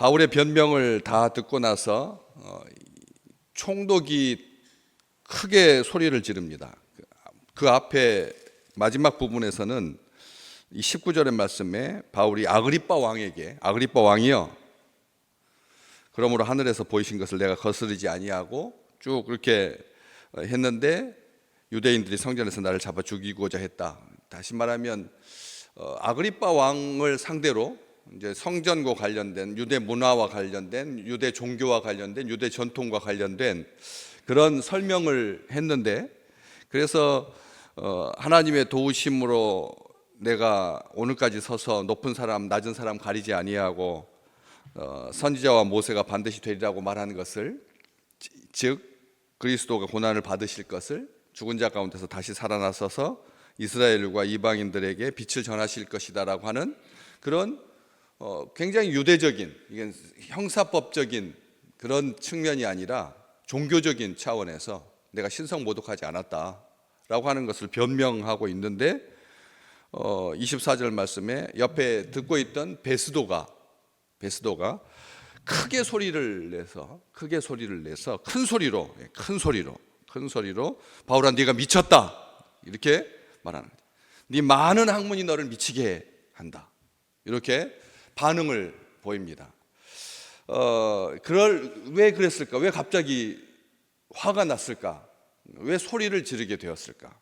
바울의 변명을 다 듣고 나서 총독이 크게 소리를 지릅니다. 그 앞에 마지막 부분에서는 이 19절의 말씀에 바울이 아그리빠 왕이여, 그러므로 하늘에서 보이신 것을 내가 거스르지 아니하고 쭉 그렇게 했는데 유대인들이 성전에서 나를 잡아 죽이고자 했다. 다시 말하면 아그리빠 왕을 상대로 이제 성전과 관련된 유대 문화와 관련된 유대 종교와 관련된 유대 전통과 관련된 그런 설명을 했는데, 그래서 하나님의 도우심으로 내가 오늘까지 서서 높은 사람 낮은 사람 가리지 아니하고 선지자와 모세가 반드시 되리라고 말하는 것을, 즉 그리스도가 고난을 받으실 것을, 죽은 자 가운데서 다시 살아나셔서 이스라엘과 이방인들에게 빛을 전하실 것이다라고 하는 그런 굉장히 유대적인, 이게 형사법적인 그런 측면이 아니라 종교적인 차원에서 내가 신성모독하지 않았다라고 하는 것을 변명하고 있는데, 24절 말씀에 옆에 듣고 있던 베스도가 크게 소리를 내서 큰 소리로 바울아 네가 미쳤다 이렇게 말하는 거죠. 네 많은 학문이 너를 미치게 한다, 이렇게 반응을 보입니다. 왜 그랬을까? 왜 갑자기 화가 났을까? 왜 소리를 지르게 되었을까?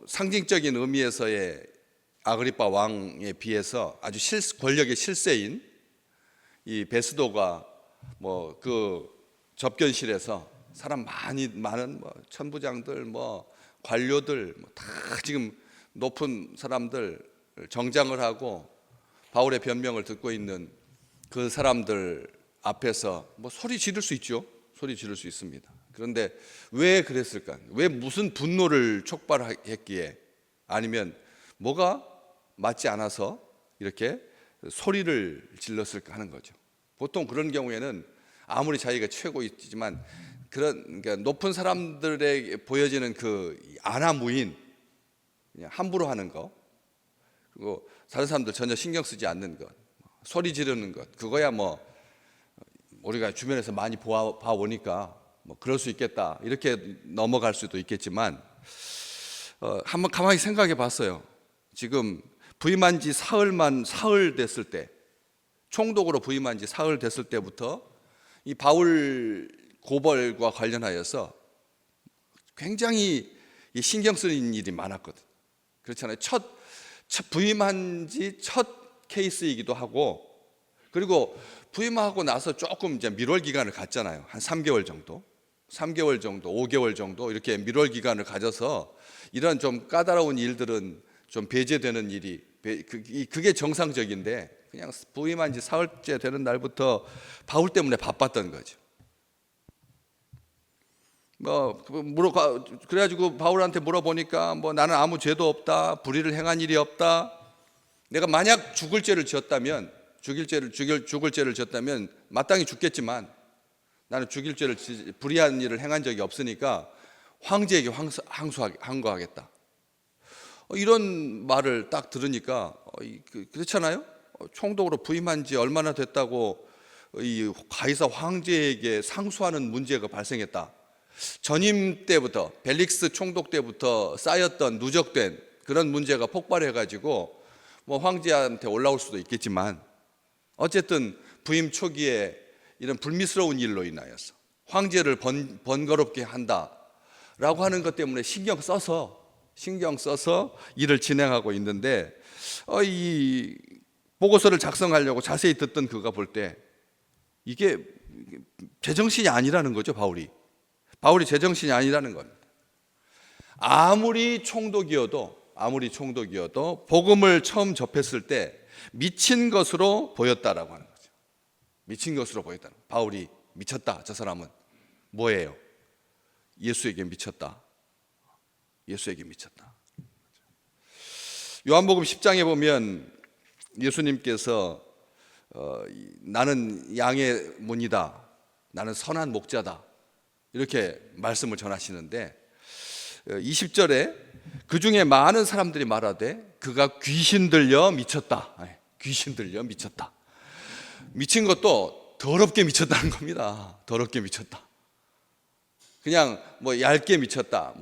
상징적인 의미에서의 아그리빠 왕에 비해서 아주 권력의 실세인 이 베스도가 그 접견실에서 사람 많은 천부장들, 관료들 다 지금 높은 사람들 정장을 하고 바울의 변명을 듣고 있는 그 사람들 앞에서 소리 지를 수 있죠. 소리 지를 수 있습니다. 그런데 왜 그랬을까? 왜 무슨 분노를 촉발했기에, 아니면 뭐가 맞지 않아서 이렇게 소리를 질렀을까 하는 거죠. 보통 그런 경우에는 아무리 자기가 최고이지만 그러니까 높은 사람들에게 보여지는 그 안하무인, 그냥 함부로 하는 거, 그리고 다른 사람들 전혀 신경 쓰지 않는 것, 소리 지르는 것, 그거야 우리가 주변에서 많이 봐오니까 그럴 수 있겠다 이렇게 넘어갈 수도 있겠지만, 한번 가만히 생각해 봤어요. 지금 부임한 지 사흘 됐을 때, 총독으로 부임한 지 사흘 됐을 때부터 이 바울 고발과 관련하여서 굉장히 신경 쓰는 일이 많았거든. 그렇잖아요. 첫 부임한 지 첫 케이스이기도 하고, 그리고 부임하고 나서 조금 이제 밀월 기간을 갖잖아요. 한 3개월 정도, 5개월 정도 이렇게 밀월 기간을 가져서 이런 좀 까다로운 일들은 좀 배제되는 일이, 그게 정상적인데, 그냥 부임한 지 사흘째 되는 날부터 바울 때문에 바빴던 거죠. 그래가지고 바울한테 물어보니까 나는 아무 죄도 없다, 불의를 행한 일이 없다. 내가 만약 죽을 죄를 지었다면 마땅히 죽겠지만 나는 불의한 일을 행한 적이 없으니까 황제에게 항거하겠다. 이런 말을 딱 들으니까 그렇잖아요. 총독으로 부임한 지 얼마나 됐다고 이 가이사 황제에게 상수하는 문제가 발생했다. 전임 때부터, 벨릭스 총독 때부터 쌓였던 누적된 그런 문제가 폭발해가지고 황제한테 올라올 수도 있겠지만, 어쨌든 부임 초기에 이런 불미스러운 일로 인하여서 황제를 번거롭게 한다라고 하는 것 때문에 신경 써서 일을 진행하고 있는데, 이 보고서를 작성하려고 자세히 듣던 그가 볼 때 이게 제정신이 아니라는 거죠. 바울이 제정신이 아니라는 겁니다. 아무리 총독이어도 복음을 처음 접했을 때 미친 것으로 보였다라고 하는 거죠. 미친 것으로 보였다. 바울이 미쳤다. 저 사람은 뭐예요? 예수에게 미쳤다. 요한복음 10장에 보면 예수님께서 나는 양의 문이다, 나는 선한 목자다, 이렇게 말씀을 전하시는데, 20절에 그 중에 많은 사람들이 말하되 그가 귀신 들려 미쳤다. 귀신 들려 미쳤다. 미친 것도 더럽게 미쳤다는 겁니다. 더럽게 미쳤다. 그냥 뭐 얇게 미쳤다.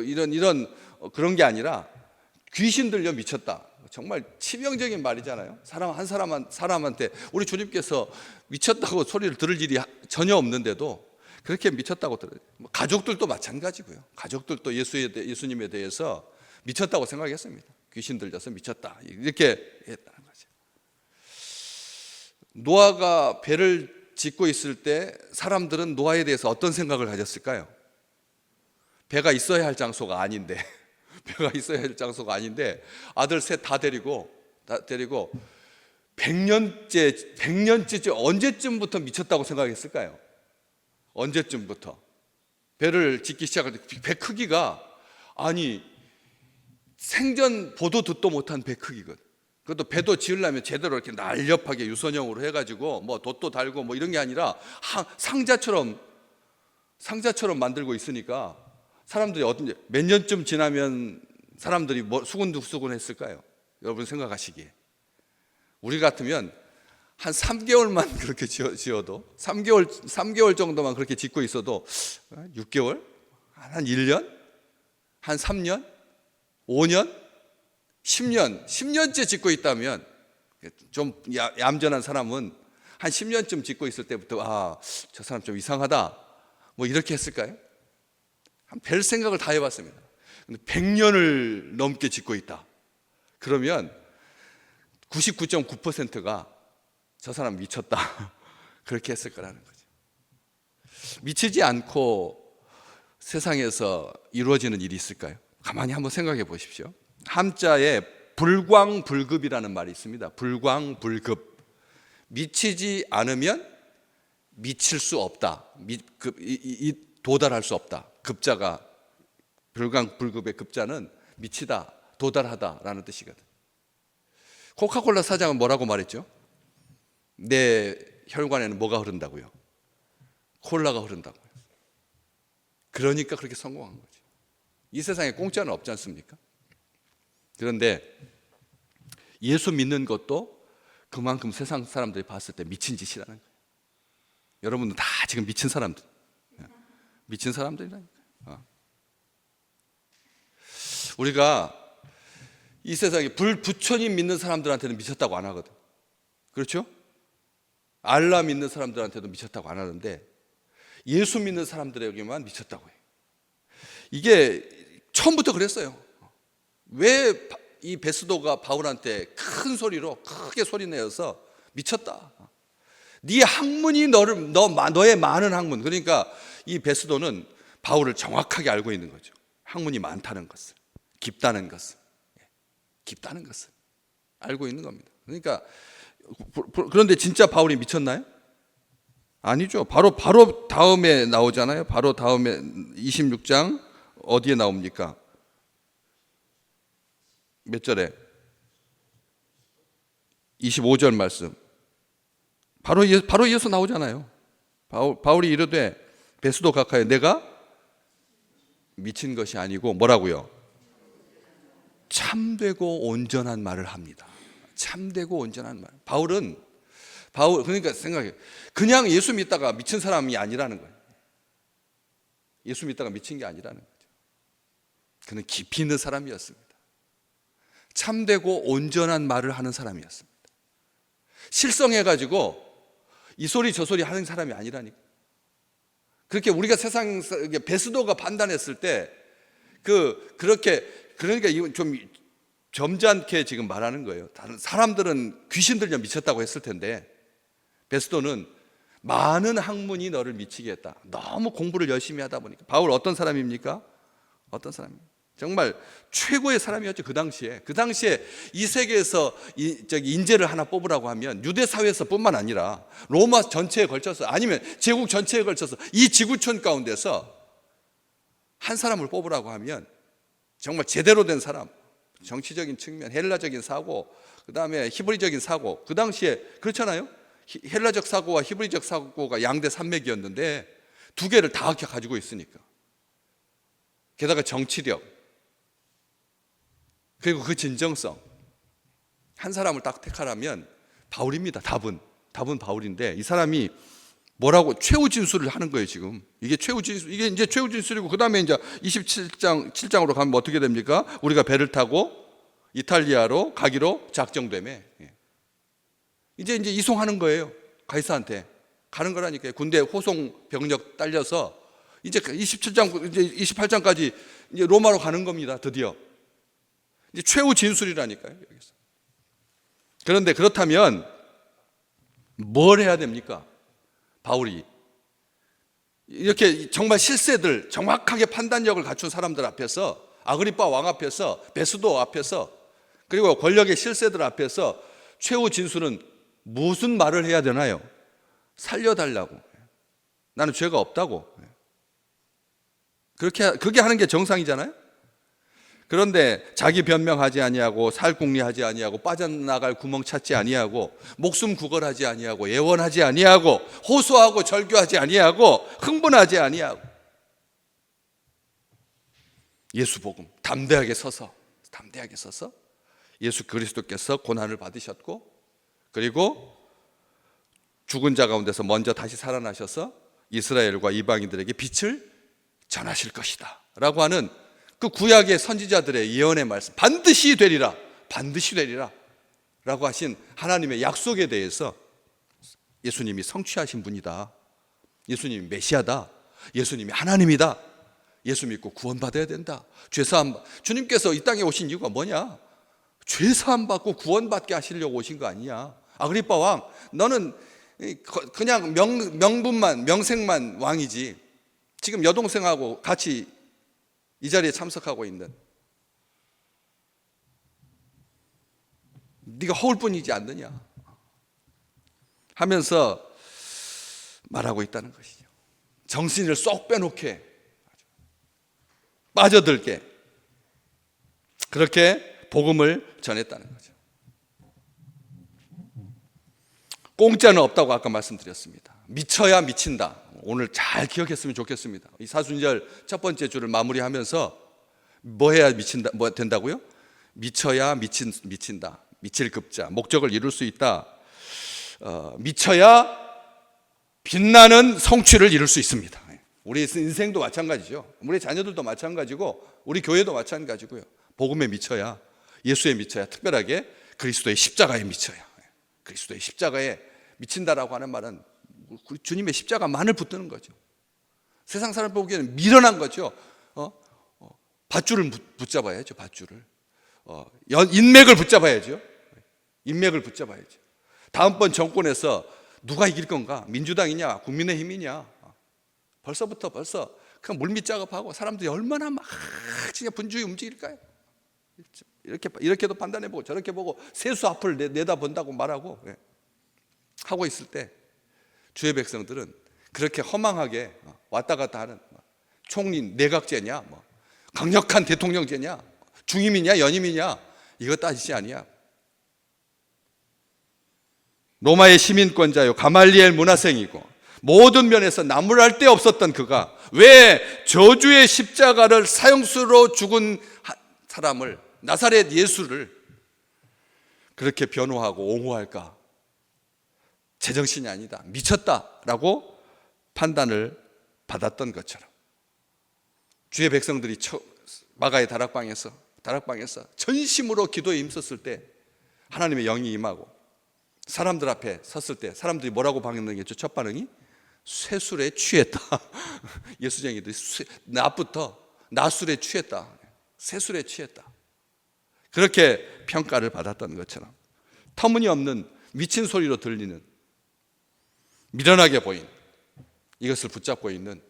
이런 그런 게 아니라 귀신 들려 미쳤다. 정말 치명적인 말이잖아요. 한 사람한테 우리 주님께서 미쳤다고 소리를 들을 일이 전혀 없는데도 그렇게 미쳤다고 들어요. 가족들도 마찬가지고요. 가족들도 예수님에 대해서 미쳤다고 생각했습니다. 귀신 들려서 미쳤다. 이렇게 했다는 거죠. 노아가 배를 짓고 있을 때 사람들은 노아에 대해서 어떤 생각을 가졌을까요? 배가 있어야 할 장소가 아닌데 배가 있어야 할 장소가 아닌데 아들 셋 다 데리고 100년째 언제쯤부터 미쳤다고 생각했을까요? 언제쯤부터? 배를 짓기 시작할 때 배 크기가 아니 생전 보도 듣도 못한 배 크기거든. 그것도 배도 지으려면 제대로 이렇게 날렵하게 유선형으로 해가지고 뭐 돛도 달고 뭐 이런 게 아니라 상자처럼 만들고 있으니까 사람들이 몇 년쯤 지나면 사람들이 수근수근했을까요? 여러분 생각하시기에 우리 같으면 한 3개월만 그렇게 지어도 3개월 정도만 그렇게 짓고 있어도 6개월? 한 1년? 한 3년? 5년? 10년째 짓고 있다면 좀 얌전한 사람은 한 10년쯤 짓고 있을 때부터 저 사람 좀 이상하다 뭐 이렇게 했을까요? 한 별 생각을 다 해봤습니다. 근데 100년을 넘게 짓고 있다. 그러면 99.9%가 저 사람 미쳤다. 그렇게 했을 거라는 거죠. 미치지 않고 세상에서 이루어지는 일이 있을까요? 가만히 한번 생각해 보십시오. 함자에 불광불급이라는 말이 있습니다. 불광불급. 미치지 않으면 미칠 수 없다. 도달할 수 없다. 급자가 불광불급의 급자는 미치다, 도달하다라는 뜻이거든. 코카콜라 사장은 뭐라고 말했죠? 내 혈관에는 뭐가 흐른다고요? 콜라가 흐른다고요. 그러니까 그렇게 성공한 거죠. 이 세상에 공짜는 없지 않습니까? 그런데 예수 믿는 것도 그만큼 세상 사람들이 봤을 때 미친 짓이라는 거예요. 여러분은 다 지금 미친 사람들이라니까요. 우리가 이 세상에 부처님 믿는 사람들한테는 미쳤다고 안 하거든. 그렇죠? 알라 믿는 사람들한테도 미쳤다고 안 하는데 예수 믿는 사람들에게만 미쳤다고 해요. 이게 처음부터 그랬어요. 왜 이 베스도가 바울한테 크게 소리 내어서 미쳤다. 네 학문이 너의 많은 학문. 그러니까 이 베스도는 바울을 정확하게 알고 있는 거죠. 학문이 많다는 것을, 깊다는 것을 알고 있는 겁니다. 그러니까 그런데 진짜 바울이 미쳤나요? 아니죠. 바로 다음에 나오잖아요. 바로 다음에 26장 어디에 나옵니까? 몇 절에? 25절 말씀. 바로 이어서 나오잖아요. 바울이 이르되 베스도 각하여 내가 미친 것이 아니고 뭐라고요? 참되고 온전한 말을 합니다. 참되고 온전한 말. 바울 그러니까 생각해. 그냥 예수 믿다가 미친 사람이 아니라는 거예요. 예수 믿다가 미친 게 아니라는 거죠. 그는 깊이 있는 사람이었습니다. 참되고 온전한 말을 하는 사람이었습니다. 실성해가지고 이 소리 저 소리 하는 사람이 아니라니까. 그렇게 우리가 베스도가 판단했을 때 그러니까 이건 좀 점잖게 지금 말하는 거예요. 다른 사람들은 귀신 들려 미쳤다고 했을 텐데 베스도는 많은 학문이 너를 미치게 했다. 너무 공부를 열심히 하다 보니까. 바울 어떤 사람입니까? 정말 최고의 사람이었죠. 그 당시에 이 세계에서 인재를 하나 뽑으라고 하면 유대 사회에서뿐만 아니라 로마 전체에 걸쳐서 아니면 제국 전체에 걸쳐서 이 지구촌 가운데서 한 사람을 뽑으라고 하면 정말 제대로 된 사람, 정치적인 측면, 헬라적인 사고, 그 다음에 히브리적인 사고. 그 당시에 그렇잖아요. 헬라적 사고와 히브리적 사고가 양대 산맥이었는데 두 개를 다 가지고 있으니까. 게다가 정치력, 그리고 그 진정성, 한 사람을 딱 택하라면 바울입니다. 답은 바울인데, 이 사람이 뭐라고 최후 진술을 하는 거예요. 지금 이게 최후 진술, 이게 이제 최후 진술이고, 그 다음에 이제 7장으로 가면 어떻게 됩니까? 우리가 배를 타고 이탈리아로 가기로 작정되매, 이제 이송하는 거예요. 가이사한테 가는 거라니까요. 군대 호송 병력 딸려서 이제 27장, 이제 28장까지 이제 로마로 가는 겁니다. 드디어 이제 최후 진술이라니까요. 여기서. 그런데 그렇다면 뭘 해야 됩니까? 바울이 이렇게 정말 실세들, 정확하게 판단력을 갖춘 사람들 앞에서, 아그리빠 왕 앞에서, 베스도 앞에서, 그리고 권력의 실세들 앞에서 최후 진술은 무슨 말을 해야 되나요? 살려달라고. 나는 죄가 없다고. 그렇게 하는 게 정상이잖아요. 그런데 자기 변명하지 아니하고, 살궁리하지 아니하고, 빠져나갈 구멍 찾지 아니하고, 목숨 구걸하지 아니하고, 예원하지 아니하고, 호소하고 절규하지 아니하고, 흥분하지 아니하고, 예수 복음 담대하게 서서 예수 그리스도께서 고난을 받으셨고, 그리고 죽은 자 가운데서 먼저 다시 살아나셔서 이스라엘과 이방인들에게 빛을 전하실 것이다 라고 하는 그 구약의 선지자들의 예언의 말씀, 반드시 되리라 라고 하신 하나님의 약속에 대해서 예수님이 성취하신 분이다, 예수님이 메시아다, 예수님이 하나님이다, 예수 믿고 구원받아야 된다, 죄사함, 주님께서 이 땅에 오신 이유가 뭐냐? 죄사함 받고 구원받게 하시려고 오신 거 아니냐? 아그리빠 왕, 너는 그냥 명분만, 명색만 왕이지, 지금 여동생하고 같이 이 자리에 참석하고 있는, 네가 허울 뿐이지 않느냐 하면서 말하고 있다는 것이죠. 정신을 쏙 빼놓게, 빠져들게 그렇게 복음을 전했다는 거죠. 공짜는 없다고 아까 말씀드렸습니다. 미쳐야 미친다. 오늘 잘 기억했으면 좋겠습니다. 이 사순절 첫 번째 주를 마무리하면서 뭐 해야 미친다, 뭐 된다고요? 미쳐야 미친다. 미칠 급자, 목적을 이룰 수 있다. 미쳐야 빛나는 성취를 이룰 수 있습니다. 우리 인생도 마찬가지죠. 우리 자녀들도 마찬가지고, 우리 교회도 마찬가지고요. 복음에 미쳐야, 예수에 미쳐야, 특별하게 그리스도의 십자가에 미쳐야. 그리스도의 십자가에 미친다라고 하는 말은 주님의 십자가만을 붙드는 거죠. 세상 사람 보기에는 미련한 거죠. 밧줄을 붙잡아야죠. 밧줄을. 인맥을 붙잡아야죠. 인맥을 붙잡아야죠. 다음번 정권에서 누가 이길 건가? 민주당이냐, 국민의힘이냐? 벌써 그냥 물밑 작업하고 사람들이 얼마나 막 진짜 분주히 움직일까요? 이렇게도 판단해보고 저렇게 보고 세수 앞을 내다본다고 말하고 하고 있을 때, 주의 백성들은 그렇게 허망하게 왔다 갔다 하는, 총리 내각제냐, 강력한 대통령제냐, 중임이냐 연임이냐, 이거 따지지 아니야. 로마의 시민권자요, 가말리엘 문화생이고, 모든 면에서 나무랄 데 없었던 그가 왜 저주의 십자가를 사형수로 죽은 사람을, 나사렛 예수를 그렇게 변호하고 옹호할까? 제정신이 아니다, 미쳤다라고 판단을 받았던 것처럼, 주의 백성들이 마가의 다락방에서 전심으로 기도에 힘썼을 때 하나님의 영이 임하고, 사람들 앞에 섰을 때 사람들이 뭐라고 반응했죠? 첫 반응이 쇠술에 취했다. 예수쟁이들이 낮부터 낮술에 취했다, 쇠술에 취했다, 그렇게 평가를 받았던 것처럼, 터무니없는 미친 소리로 들리는, 미련하게 보인 이것을 붙잡고 있는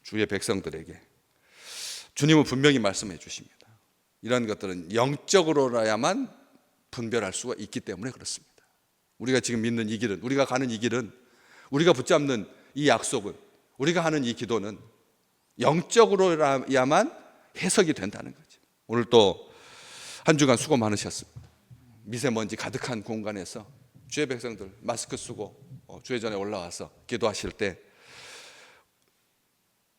주의 백성들에게 주님은 분명히 말씀해 주십니다. 이런 것들은 영적으로라야만 분별할 수가 있기 때문에 그렇습니다. 우리가 지금 믿는 이 길은, 우리가 가는 이 길은, 우리가 붙잡는 이 약속은, 우리가 하는 이 기도는 영적으로야만 해석이 된다는 거죠. 오늘 또 한 주간 수고 많으셨습니다. 미세먼지 가득한 공간에서 주의 백성들 마스크 쓰고 주의 전에 올라와서 기도하실 때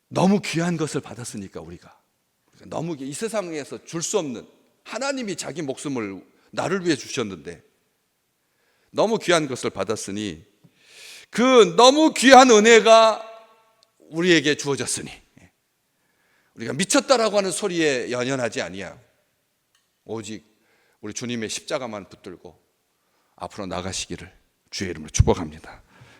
너무 귀한 것을 받았으니까, 우리가 너무 이 세상에서 줄 수 없는, 하나님이 자기 목숨을 나를 위해 주셨는데 너무 귀한 것을 받았으니 그 너무 귀한 은혜가 우리에게 주어졌으니 우리가 미쳤다라고 하는 소리에 연연하지 아니하고 오직 우리 주님의 십자가만 붙들고 앞으로 나가시기를 주의 이름으로 축복합니다.